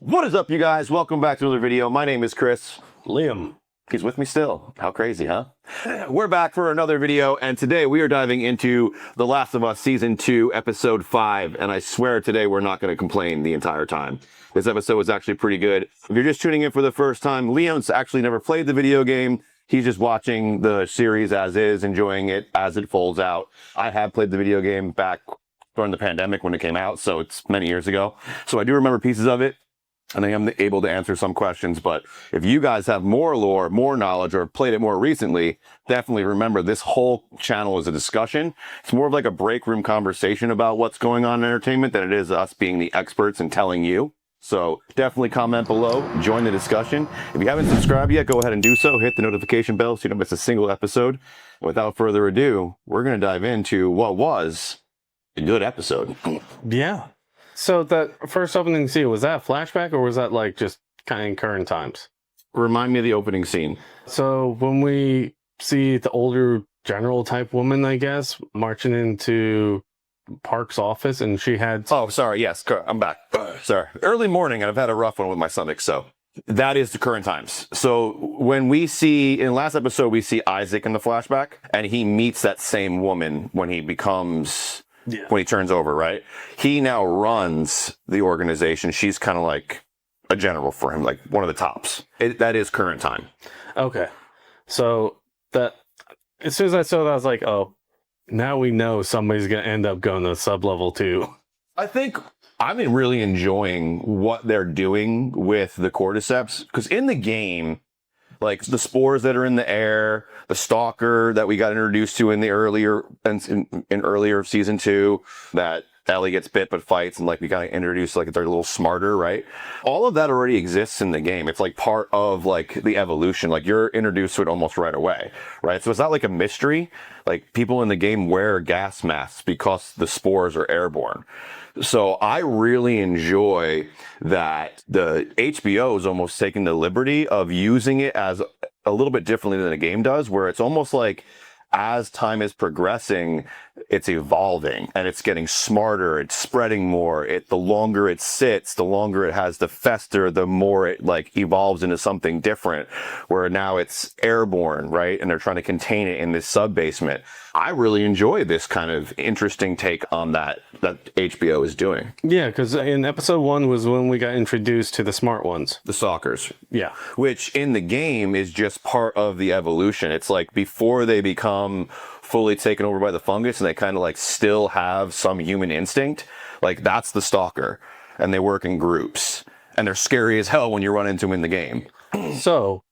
What is up, you guys? Welcome back to another video. My name is Chris. Liam. He's with me still. How crazy, huh? We're back for another video, and today we are diving into The Last of Us Season 2, Episode 5, and I swear today we're not going to complain the entire time. This episode was actually pretty good. If you're just tuning in for the first time, Liam's actually never played the video game. He's just watching the series as is, enjoying it as it folds out. I have played the video game back during the pandemic when it came out, so it's many years ago. So I do remember pieces of it. And I am able to answer some questions, but if you guys have more lore, more knowledge, or played it more recently, definitely remember this whole channel is a discussion. It's more of like a break room conversation about what's going on in entertainment than it is us being the experts and telling you. So definitely comment below, join the discussion. If you haven't subscribed yet, go ahead and do so. Hit the notification bell so you don't miss a single episode. And without further ado, we're going to dive into what was a good episode. Yeah. So that first opening scene, was that a flashback or was that like just kind of in current times? Remind me of the opening scene. So when we see the older general type woman, I guess, marching into Park's office and she had... Oh, sorry. Yes, I'm back. Sorry. Early morning and I've had a rough one with my stomach, so that is the current times. So when we see, in last episode, we see Isaac in the flashback and he meets that same woman when he becomes... Yeah. When he turns over, right? He now runs the organization. She's kind of like a general for him, like one of the tops. That is current time. Okay. So that, as soon as I saw that, I was like, oh, now we know somebody's going to end up going to sub-level 2. I think I'm really enjoying what they're doing with the Cordyceps, because in the game, like the spores that are in the air, the stalker that we got introduced to in the earlier season 2, that Ellie gets bit but fights, and like we got introduced, like they're a little smarter, right? All of that already exists in the game. It's like part of like the evolution. Like you're introduced to it almost right away, right? So it's not like a mystery. Like people in the game wear gas masks because the spores are airborne. So I really enjoy that the HBO is almost taking the liberty of using it as a little bit differently than the game does, where it's almost like as time is progressing, it's evolving and it's getting smarter, it's spreading more. The longer it sits, the longer it has to fester, the more it like evolves into something different, where now it's airborne, right? And they're trying to contain it in this sub-basement. I really enjoy this kind of interesting take on that HBO is doing. Yeah, because in episode 1 was when we got introduced to the smart ones. The stalkers. Yeah. Which in the game is just part of the evolution. It's like before they become fully taken over by the fungus and they kind of like still have some human instinct, like that's the stalker. And they work in groups. And they're scary as hell when you run into them in the game. So,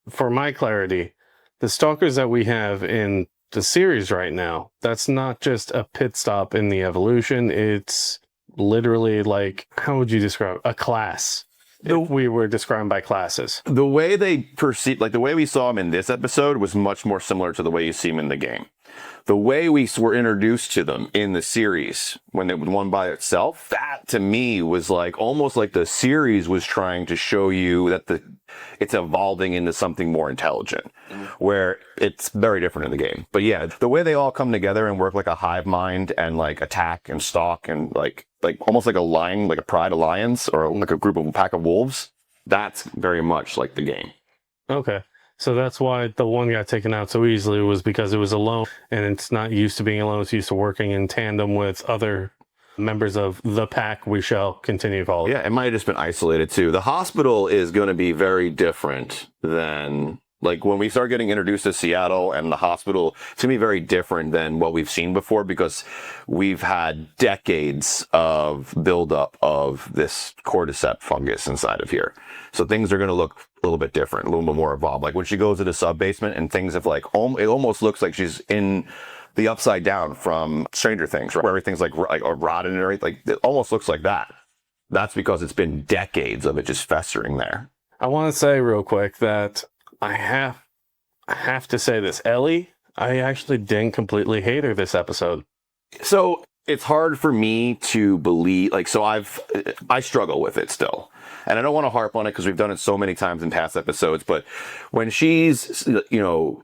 for my clarity, the stalkers that we have in the series right now, that's not just a pit stop in the evolution. It's literally like, how would you describe a class? If we were described by classes. The way they perceive, like the way we saw them in this episode was much more similar to the way you see them in the game. The way we were introduced to them in the series, when it was one by itself, that to me was like almost like the series was trying to show you that it's evolving into something more intelligent, where it's very different in the game. But yeah, the way they all come together and work like a hive mind and like attack and stalk and like almost like a lion, like a pride of lions or like a pack of wolves, that's very much like the game. Okay. So that's why the one got taken out so easily, was because it was alone and it's not used to being alone. It's used to working in tandem with other members of the pack we shall continue calling. Yeah, it might have just been isolated too. The hospital is going to be very different than, like when we start getting introduced to Seattle and the hospital, it's going to be very different than what we've seen before, because we've had decades of buildup of this cordyceps fungus inside of here. So things are going to look a little bit different, a little bit more evolved. Like when she goes to the sub-basement and things have like, it almost looks like she's in the Upside Down from Stranger Things, where everything's like rotted and everything. Like it almost looks like that. That's because it's been decades of it just festering there. I want to say real quick that I have to say this. Ellie, I actually didn't completely hate her this episode. So it's hard for me to believe, like, so I struggle with it still. And I don't want to harp on it because we've done it so many times in past episodes, but when she's,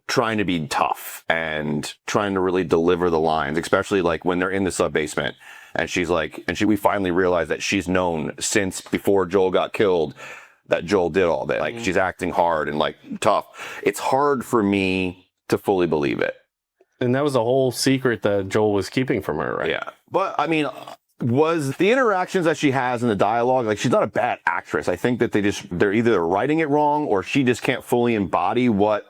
trying to be tough and trying to really deliver the lines, especially like when they're in the sub-basement And she's like, we finally realize that she's known since before Joel got killed that Joel did all that. Like, she's acting hard and like tough. It's hard for me to fully believe it. And that was a whole secret that Joel was keeping from her, right? Yeah. But I mean, was the interactions that she has in the dialogue, like, she's not a bad actress. I think that they're either writing it wrong or she just can't fully embody what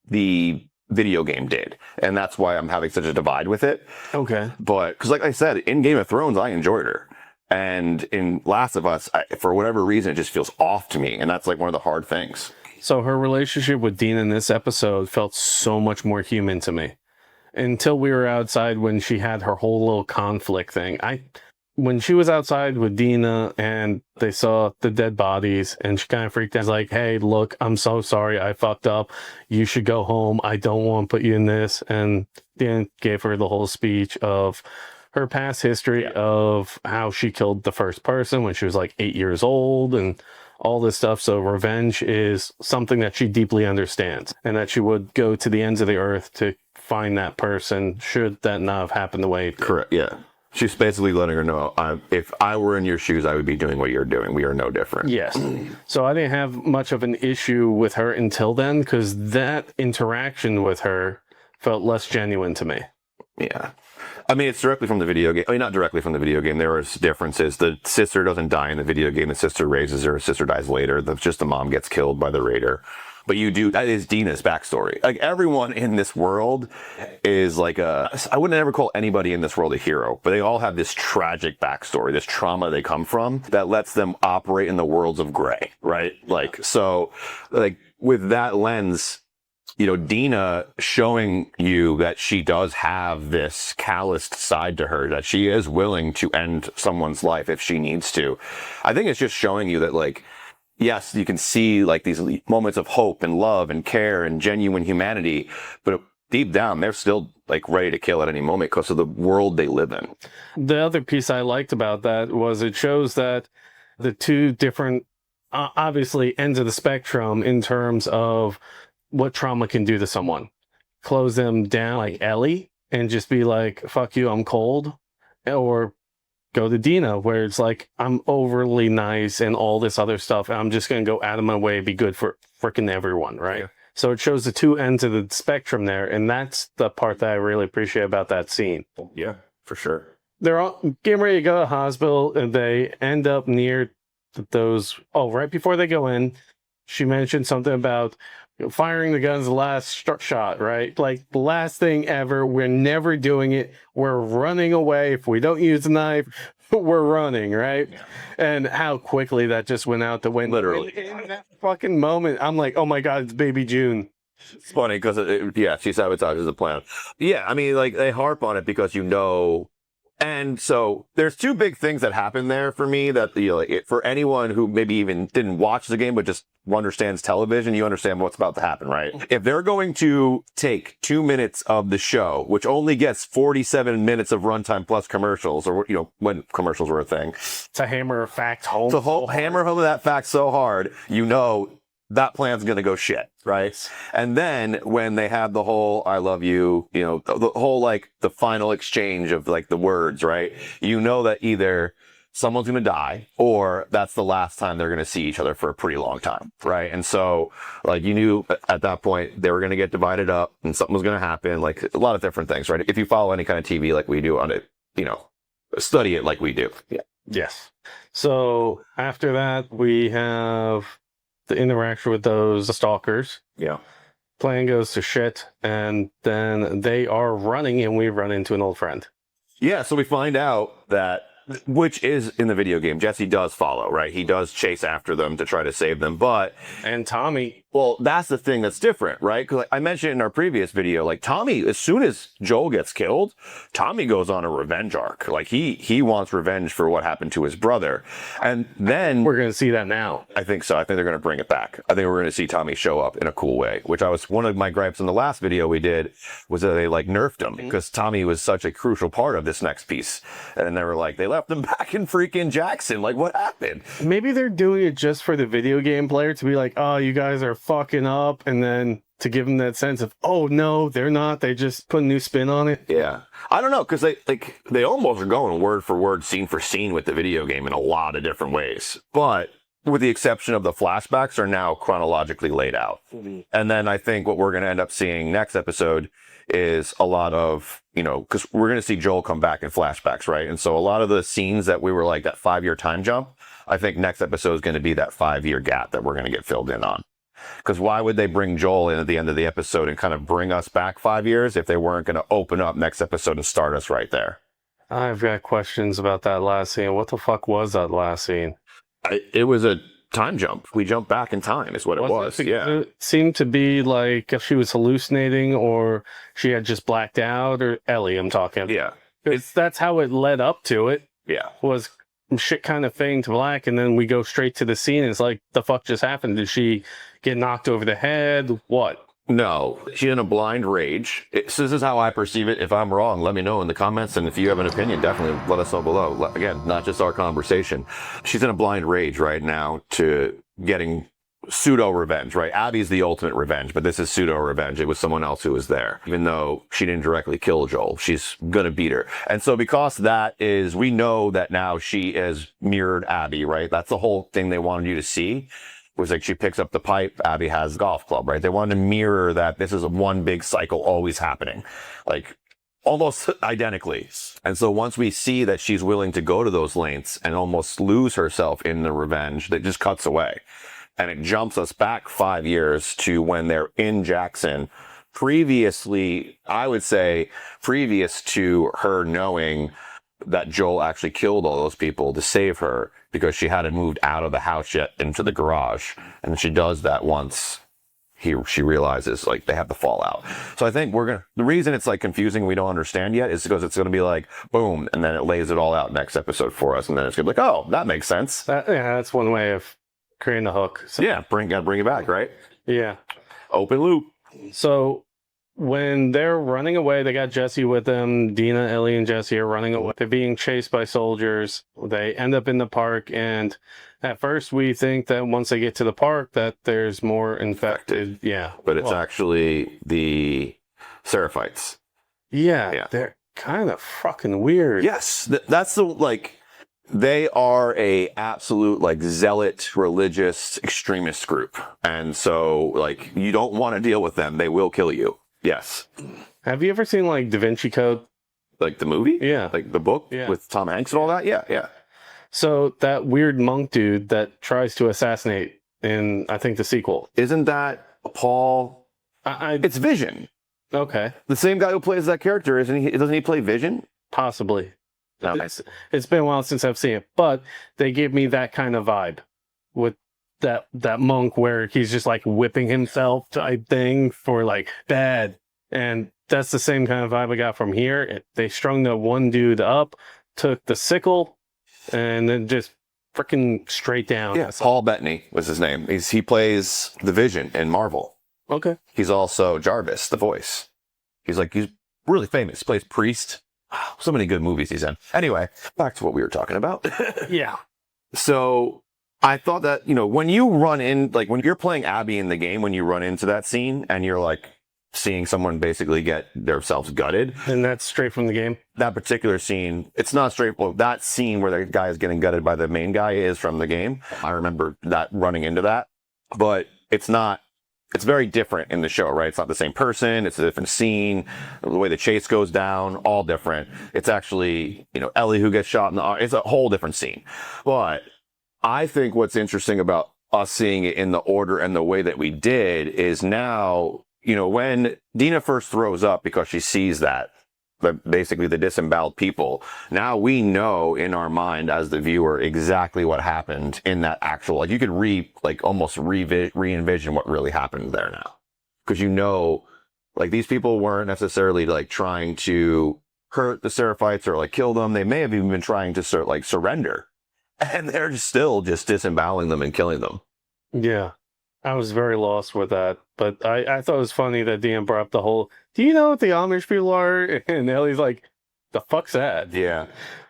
the video game did. And that's why I'm having such a divide with it. Okay. But because like I said, in Game of Thrones, I enjoyed her. And in Last of Us, for whatever reason, it just feels off to me. And that's like one of the hard things. So her relationship with Dina in this episode felt so much more human to me. Until we were outside when she had her whole little conflict thing. When she was outside with Dina and they saw the dead bodies and she kind of freaked out, like, hey, look, I'm so sorry. I fucked up. You should go home. I don't want to put you in this. And Dina gave her the whole speech of her past history of how she killed the first person when she was like 8 years old and all this stuff. So revenge is something that she deeply understands and that she would go to the ends of the earth to find that person should that not have happened the way it did. Correct. Yeah. She's basically letting her know, if I were in your shoes, I would be doing what you're doing. We are no different. Yes. So I didn't have much of an issue with her until then because that interaction with her felt less genuine to me. Yeah. I mean, it's directly from the video game. I mean, not directly from the video game. There are differences. The sister doesn't die in the video game. The sister raises her. The sister dies later. Just the mom gets killed by the raider. But that is Dina's backstory. Like, everyone in this world is like I wouldn't ever call anybody in this world a hero, but they all have this tragic backstory, this trauma they come from that lets them operate in the worlds of gray, right? Like, so, like, with that lens, you know, Dina showing you that she does have this calloused side to her, that she is willing to end someone's life if she needs to. I think it's just showing you that, like, yes, you can see like these moments of hope and love and care and genuine humanity, but deep down, they're still like ready to kill at any moment because of the world they live in. The other piece I liked about that was it shows that the two different, obviously, ends of the spectrum in terms of what trauma can do to someone. Close them down like Ellie and just be like, fuck you, I'm cold. Or go to Dina, where it's like, I'm overly nice and all this other stuff. And I'm just going to go out of my way, be good for freaking everyone, right? Yeah. So it shows the two ends of the spectrum there. And that's the part that I really appreciate about that scene. Yeah, for sure. They're all getting ready to go to the hospital and they end up near right before they go in, she mentioned something about firing the gun's the last shot, right? Like, the last thing ever. We're never doing it. We're running away. If we don't use a knife, we're running, right? Yeah. And how quickly that just went out the window. Literally. In that fucking moment, I'm like, oh my God, it's baby June. It's funny because, she sabotages the plan. Yeah, I mean, like, they harp on it because you know. And so there's two big things that happen there for me that, you know, for anyone who maybe even didn't watch the game but just understands television, you understand what's about to happen, right? If they're going to take 2 minutes of the show, which only gets 47 minutes of runtime plus commercials, or, you know, when commercials were a thing. To hammer a fact home. Hammer home that fact so hard, you know, that plan's going to go shit, right? And then when they have the whole, I love you, you know, the whole, like, the final exchange of, like, the words, right? You know that either someone's going to die or that's the last time they're going to see each other for a pretty long time, right? And so, like, you knew at that point they were going to get divided up and something was going to happen, like, a lot of different things, right? If you follow any kind of TV like we do on it, you know, study it like we do. Yeah. Yes. So after that, we have the interaction with those stalkers. Yeah. Plan goes to shit, and then they are running, and we run into an old friend. Yeah, so we find out that, which is in the video game, Jesse does follow, right? He does chase after them to try to save them, but... And Tommy... Well, that's the thing that's different, right? Because, like, I mentioned in our previous video, like, Tommy, as soon as Joel gets killed, Tommy goes on a revenge arc. Like, he wants revenge for what happened to his brother. And then... We're going to see that now. I think so. I think they're going to bring it back. I think we're going to see Tommy show up in a cool way, which one of my gripes in the last video we did was that they, like, nerfed him because Tommy was such a crucial part of this next piece. And they were like, they left him back in freaking Jackson. Like, what happened? Maybe they're doing it just for the video game player to be like, oh, you guys are fucking up, and then to give them that sense of, oh no, they're not. They just put a new spin on it. Yeah. I don't know, because they almost are going word for word, scene for scene with the video game in a lot of different ways. But with the exception of the flashbacks are now chronologically laid out. And then I think what we're going to end up seeing next episode is a lot of, because we're going to see Joel come back in flashbacks, right? And so a lot of the scenes that we were like that 5-year time jump, I think next episode is going to be that 5-year gap that we're going to get filled in on. Because why would they bring Joel in at the end of the episode and kind of bring us back 5 years if they weren't going to open up next episode and start us right there? I've got questions about that last scene. What the fuck was that last scene? It was a time jump. We jumped back in time is what it was. Yeah. It seemed to be like if she was hallucinating or she had just blacked out, or Ellie, I'm talking. Yeah. That's how it led up to it. Yeah. Was shit kind of fading to black, and then we go straight to the scene. And it's like, the fuck just happened? Did she get knocked over the head? What? No, she's in a blind rage. So this is how I perceive it. If I'm wrong, let me know in the comments. And if you have an opinion, definitely let us know below. Again, not just our conversation. She's in a blind rage right now to getting pseudo revenge, right? Abby's the ultimate revenge, but this is pseudo revenge. It was someone else who was there. Even though she didn't directly kill Joel, she's going to beat her. And so because that is, we know that now she has mirrored Abby, right? That's the whole thing they wanted you to see. Was like she picks up the pipe, Abby has a golf club, right? They wanted to mirror that this is a one big cycle always happening, like almost identically. And so once we see that she's willing to go to those lengths and almost lose herself in the revenge, that just cuts away. And it jumps us back 5 years to when they're in Jackson. Previously, I would say previous to her knowing that Joel actually killed all those people to save her because she hadn't moved out of the house yet into the garage. And she does that once she realizes like they have to fall out. So I think the reason it's like confusing, we don't understand yet, is because it's going to be like, boom. And then it lays it all out next episode for us. And then it's going to be like, oh, that makes sense. That's one way of creating a hook. So, yeah. Gotta bring it back, right? Yeah. Open loop. So when they're running away, they got Jesse with them. Dina, Ellie, and Jesse are running away. They're being chased by soldiers. They end up in the park, and at first we think that once they get to the park that there's more infected. Yeah. But it's actually the Seraphites. Yeah. They're kind of fucking weird. Yes. That's they are a absolute like zealot religious extremist group. And so like you don't want to deal with them. They will kill you. Yes. Have you ever seen like Da Vinci Code? Like the movie? Yeah. Like the book with Tom Hanks and all that? Yeah, yeah. So that weird monk dude that tries to assassinate in, I think, the sequel. Isn't that Paul? It's Vision. Okay. The same guy who plays that character, isn't he? Doesn't he play Vision? Possibly. No. It's been a while since I've seen it, but they gave me that kind of vibe with that monk where he's just like whipping himself type thing for like bad. And that's the same kind of vibe I got from here. They strung the one dude up, took the sickle, and then just freaking straight down. Yeah, Paul Bettany was his name. He plays the Vision in Marvel. Okay. He's also Jarvis, the voice. He's really famous. He plays Priest. So many good movies he's in. Anyway, back to what we were talking about. Yeah. So I thought that, when you run in, like when you're playing Abby in the game, when you run into that scene and you're like seeing someone basically get themselves gutted. And that's straight from the game? That particular scene, it's not straight. Well, that scene where the guy is getting gutted by the main guy is from the game. I remember that running into that, but it's very different in the show, right? It's not the same person. It's a different scene. The way the chase goes down, all different. It's actually, Ellie who gets shot in the arm. It's a whole different scene. But I think what's interesting about us seeing it in the order and the way that we did is now, when Dina first throws up because she sees that, basically the disemboweled people, now we know in our mind as the viewer exactly what happened in that actual, like you could almost re-envision what really happened there now. Because like these people weren't necessarily like trying to hurt the Seraphites or like kill them. They may have even been trying to surrender. And they're still just disemboweling them and killing them. Yeah. I was very lost with that, but I thought it was funny that Dean brought up the whole, do you know what the Amish people are? And Ellie's like, the fuck's that? Yeah.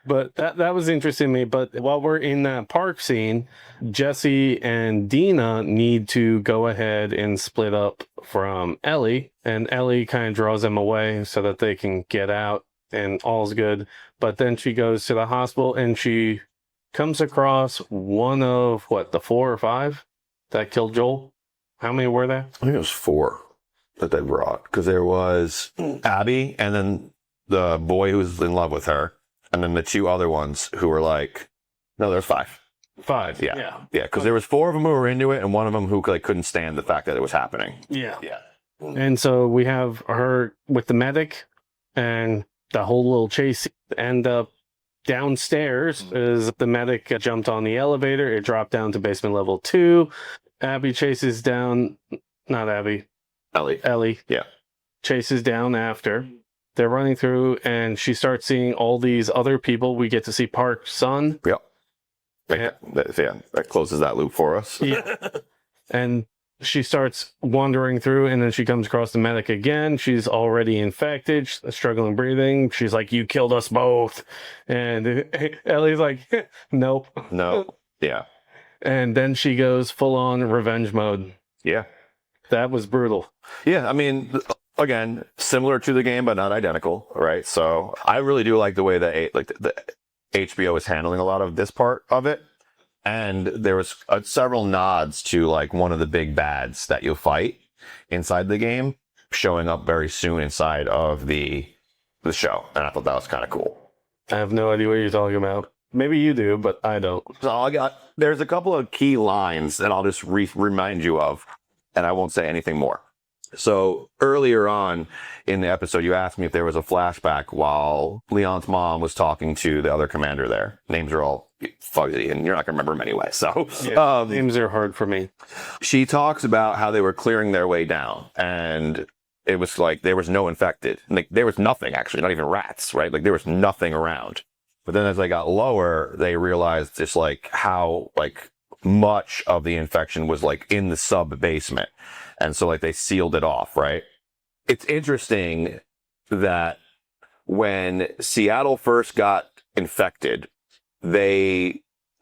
But that was interesting to me. But while we're in that park scene, Jesse and Dina need to go ahead and split up from Ellie, and Ellie kind of draws them away so that they can get out, and all's good. But then she goes to the hospital and she comes across one of the 4 or 5 that killed Joel. How many were there? I think it was 4 that they brought, because there was Abby and then the boy who was in love with her, and then the 2 other ones who were like, no, there's 5. 5. Yeah, because there was 4 of them who were into it, and one of them who like couldn't stand the fact that it was happening. Yeah. Yeah. And so we have her with the medic, and the whole little chase end up downstairs as the medic jumped on the elevator. It dropped down to basement level 2. Abby chases down, not Abby, Ellie. Yeah. Chases down after. They're running through, and she starts seeing all these other people. We get to see Park's son. Yep. That closes that loop for us. Yeah. And she starts wandering through, and then she comes across the medic again. She's already infected, struggling breathing. She's like, "You killed us both." And Ellie's like, "Nope." No. Yeah. And then she goes full on revenge mode. Yeah. That was brutal. Yeah. I mean, again, similar to the game, but not identical, right? So I really do like the way that the HBO is handling a lot of this part of it. And there was several nods to like one of the big bads that you'll fight inside the game showing up very soon inside of the show. And I thought that was kind of cool. I have no idea what you're talking about. Maybe you do, but I don't. So there's a couple of key lines that I'll just remind you of, and I won't say anything more. So earlier on in the episode, you asked me if there was a flashback while Leon's mom was talking to the other commander there. Names are all fuzzy, and you're not going to remember them anyway. So names are hard for me. She talks about how they were clearing their way down, and it was like there was no infected. Like there was nothing, actually, not even rats, right? Like there was nothing around. But then as they got lower, they realized just like how like much of the infection was like in the sub basement. And so like they sealed it off, right? It's interesting that when Seattle first got infected,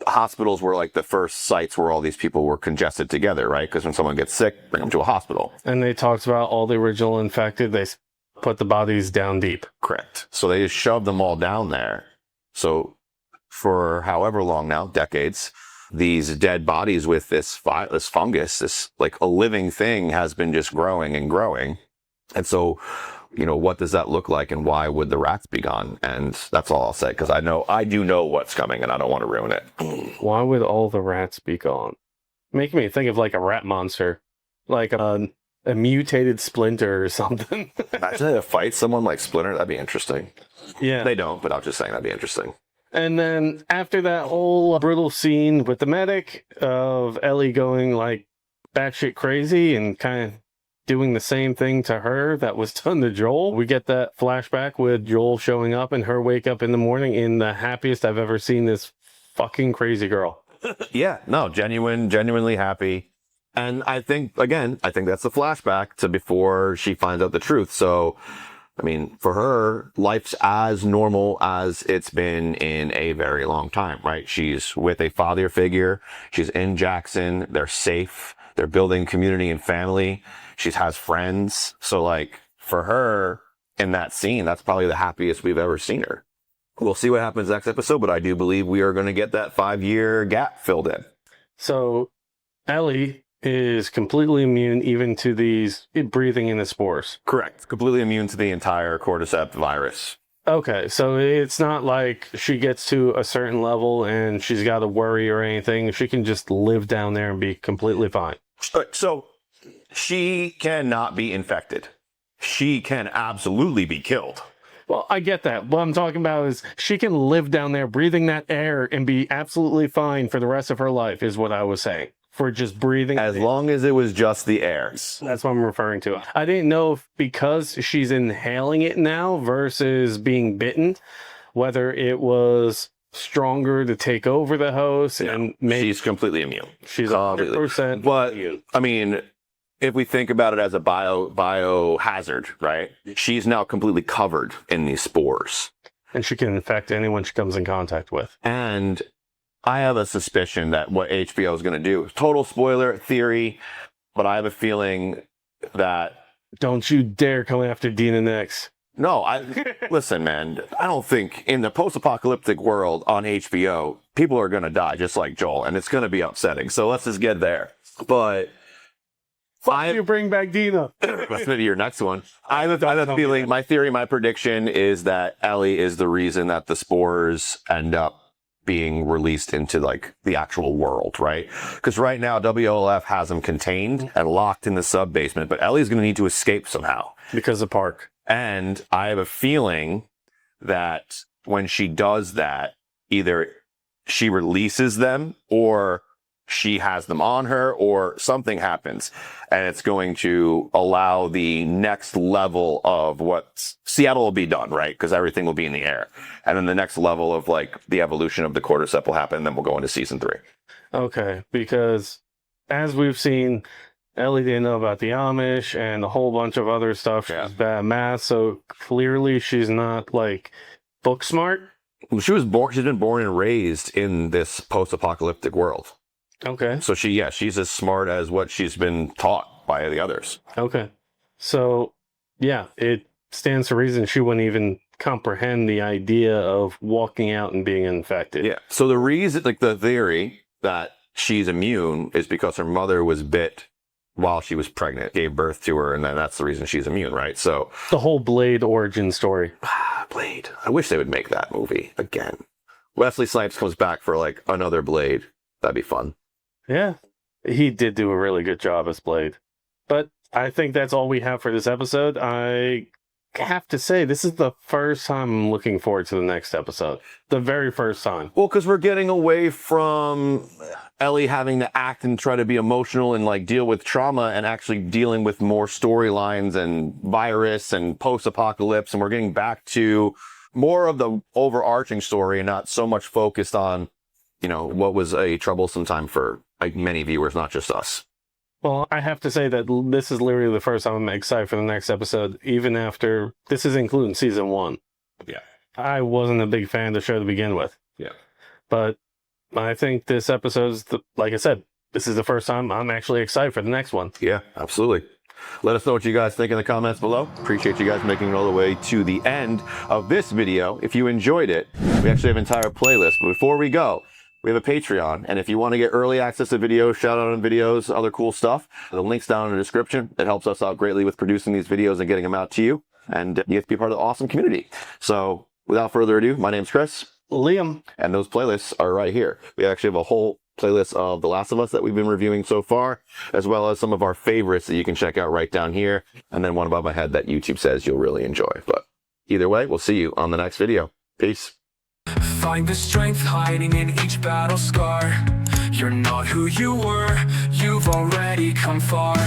hospitals were like the first sites where all these people were congested together, right? Because when someone gets sick, bring them to a hospital. And they talked about all the original infected, they put the bodies down deep. Correct. So they just shoved them all down there. So for however long now, decades, these dead bodies with this fungus, this like a living thing has been just growing and growing. And so, what does that look like and why would the rats be gone? And that's all I'll say, because I do know what's coming and I don't want to ruin it. Why would all the rats be gone? Making me think of like a rat monster, like a mutated Splinter or something. Imagine they had to fight someone like Splinter. That'd be interesting. Yeah. They don't, but I'm just saying that'd be interesting. And then after that whole brutal scene with the medic of Ellie going like batshit crazy and kind of doing the same thing to her that was done to Joel, we get that flashback with Joel showing up and her wake up in the morning in the happiest I've ever seen this fucking crazy girl. Yeah, no, genuinely happy. And I think that's a flashback to before she finds out the truth. So, I mean, for her, life's as normal as it's been in a very long time, right? She's with a father figure. She's in Jackson. They're safe. They're building community and family. She has friends. So, like, for her in that scene, that's probably the happiest we've ever seen her. We'll see what happens next episode, but I do believe we are going to get that 5-year gap filled in. So, Ellie is completely immune even to these breathing in the spores. Correct. Completely immune to the entire Cordyceps virus. Okay, so it's not like she gets to a certain level and she's got to worry or anything. She can just live down there and be completely fine. So she cannot be infected. She can absolutely be killed. Well, I get that. What I'm talking about is she can live down there breathing that air and be absolutely fine for the rest of her life is what I was saying. For just breathing. As long as it was just the air. That's what I'm referring to. I didn't know if because she's inhaling it now versus being bitten, whether it was stronger to take over the host and maybe she's completely immune. She's 100% but immune. I mean, if we think about it as a biohazard, right? She's now completely covered in these spores. And she can infect anyone she comes in contact with. And I have a suspicion that what HBO is going to do, total spoiler theory, but I have a feeling that... Don't you dare come after Dina next. No, listen, man, I don't think in the post-apocalyptic world on HBO, people are going to die just like Joel, and it's going to be upsetting. So let's just get there. But... you bring back Dina. That's maybe your next one. I have a feeling, my theory, my prediction is that Ellie is the reason that the spores end up being released into like the actual world, right? Because right now WLF has them contained and locked in the sub basement, but Ellie's going to need to escape somehow. Because of Park. And I have a feeling that when she does that, either she releases them or she has them on her or something happens, and it's going to allow the next level of what Seattle will be done, right? Because everything will be in the air. And then the next level of like the evolution of the Cordyceps will happen. And then we'll go into season 3. Okay. Because as we've seen, Ellie didn't know about the Amish and a whole bunch of other stuff. She's bad at math. So clearly she's not like book smart. Well, she's been born and raised in this post-apocalyptic world. Okay. So she's as smart as what she's been taught by the others. Okay. So, yeah, it stands to reason she wouldn't even comprehend the idea of walking out and being infected. Yeah. So the reason, like the theory that she's immune is because her mother was bit while she was pregnant, gave birth to her, and then that's the reason she's immune, right? So the whole Blade origin story. Blade. I wish they would make that movie again. Wesley Snipes comes back for like another Blade. That'd be fun. Yeah, he did do a really good job as Blade. But I think that's all we have for this episode. I have to say, this is the first time I'm looking forward to the next episode. The very first time. Well, because we're getting away from Ellie having to act and try to be emotional and like deal with trauma and actually dealing with more storylines and virus and post-apocalypse. And we're getting back to more of the overarching story and not so much focused on, you know, what was a troublesome time for like many viewers, not just us. Well, I have to say that this is literally the first time I'm excited for the next episode, even after, this is including season 1. Yeah. I wasn't a big fan of the show to begin with. Yeah. But I think this episode's, like I said, this is the first time I'm actually excited for the next one. Yeah, absolutely. Let us know what you guys think in the comments below. Appreciate you guys making it all the way to the end of this video. If you enjoyed it, we actually have an entire playlist. But before we go, we have a Patreon, and if you want to get early access to videos, shout out on videos, other cool stuff, the link's down in the description. It helps us out greatly with producing these videos and getting them out to you, and you get to be part of the awesome community. So without further ado, my name's Chris. Liam. And those playlists are right here. We actually have a whole playlist of The Last of Us that we've been reviewing so far, as well as some of our favorites that you can check out right down here, and then one above my head that YouTube says you'll really enjoy. But either way, we'll see you on the next video. Peace. Find the strength hiding in each battle scar. You're not who you were, you've already come far.